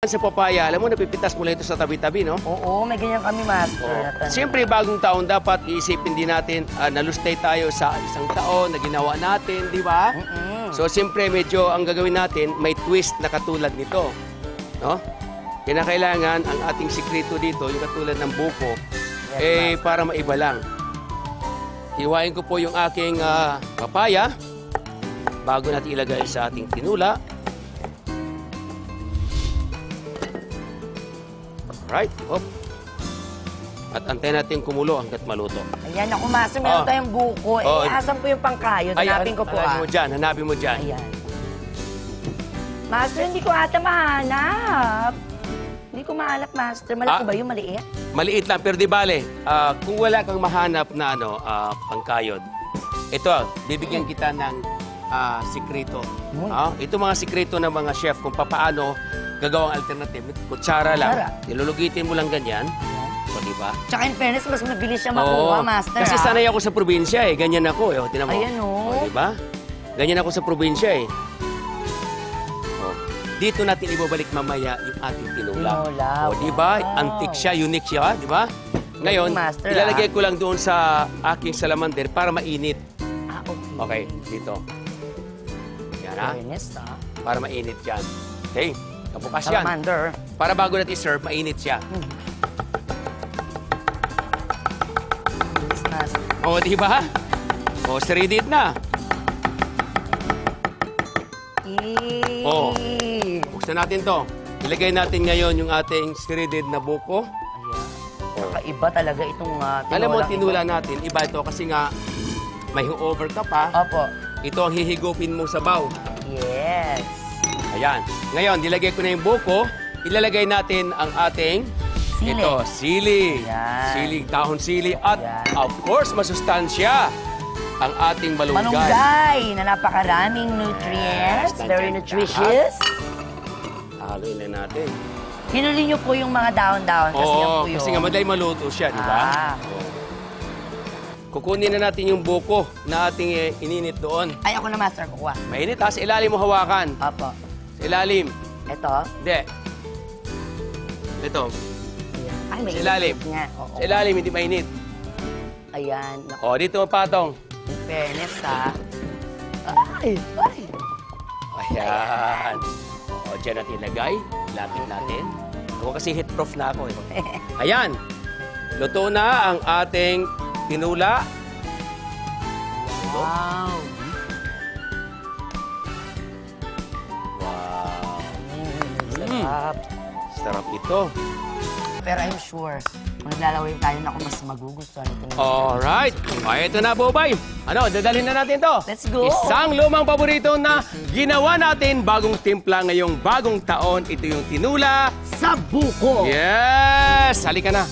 Sa papaya, alam mo, napipitas mo lang ito sa tabi-tabi, no? Oo, may ganyan kami, Master. Siyempre, bagong taon, dapat iisipin din natin, nalustay tayo sa isang taon na ginawa natin, di ba? So, siyempre, medyo ang gagawin natin, may twist na katulad nito, no? Kinakailangan, ang ating sikreto dito, yung katulad ng buko, para maiba lang. Hiwain ko po yung aking papaya, bago natin ilagay sa ating tinula. Right, hop. At antayin natin kumulo hanggat maluto. Ayan, ako, Master, meron tayong buko. Asan po yung pangkayo? Hanapin ko po, Hanapin mo dyan. Ayan. Master, hindi ko ata mahanap. Hindi ko mahanap, Master. Malaki ba yung maliit? Maliit lang, pero di bale, kung wala kang mahanap na pangkayod, ito, bibigyan kita ng sikreto. Ito mga sikreto ng mga chef kung paano gagawang alternative. Kutsara lang. Nilulugitin mo lang ganyan. O, diba? Tsaka in fairness, mas mabilis siya makuha, Master. Kasi sanay ako sa probinsya eh. Ganyan ako eh. Tinan mo. Ayan o. Diba? Ganyan ako sa probinsya eh. Dito natin ibabalik mamaya yung ating tinula. O, diba? Antique siya, unique siya. Diba? Ngayon, ilalagay ko lang doon sa aking salamander para mainit. Okay, dito. Yan ha. Para mainit yan. Okay. Kabukas yan. Salamander. Para bago natin i-serve, mainit siya. O, di ba? O, shredded na. O, buksan natin to. Ilagay natin ngayon yung ating shredded na buko. Ayan. Kakaiba talaga itong tinula. Alam mo, tinula natin, iba ito kasi nga may over ka pa. Opo. Ito ang hihigupin mong sabaw. Yes. Ayan. Ngayon, nilagay ko na yung buko. Ilalagay natin ang ating sili. Ito, sili. Ayan. Sili, dahon sili. At, of course, masustansya ang ating malunggay. Malunggay na napakaraming nutrients. Very nutritious. Haluin na natin. Hinuli niyo po yung mga dahon-dahon kasi yan po yun. Kasi nga madali maluto siya, di ba? Kukunin na natin yung buko na ating ininit doon. Ay, ako na, Master, kukuha. Mainit ha, sa ilalim mo hawakan. Opo. Sa ilalim. Ito? Hindi. Ito. Ay, may sa ilalim. nga. Sa ilalim, hindi mainit. Ayan. O, dito patong. In fairness, ha? Ay! Ay! Ayan. O, dyan natin ilagay. Lapit natin. Ako kasi heat-proof na ako. Ayan. Luto na ang ating tinula. Wow! Wow. Sarap. Sarap ito. Pero I'm sure, kung naglalawin tayo na mas magugustuhan ito. Alright. Ay, ito na, Bobay. Ano, dadalhin na natin to. Let's go. Isang lumang paborito na ginawa natin bagong timpla ngayong bagong taon. Ito yung tinula sa buko. Yes! Halika na.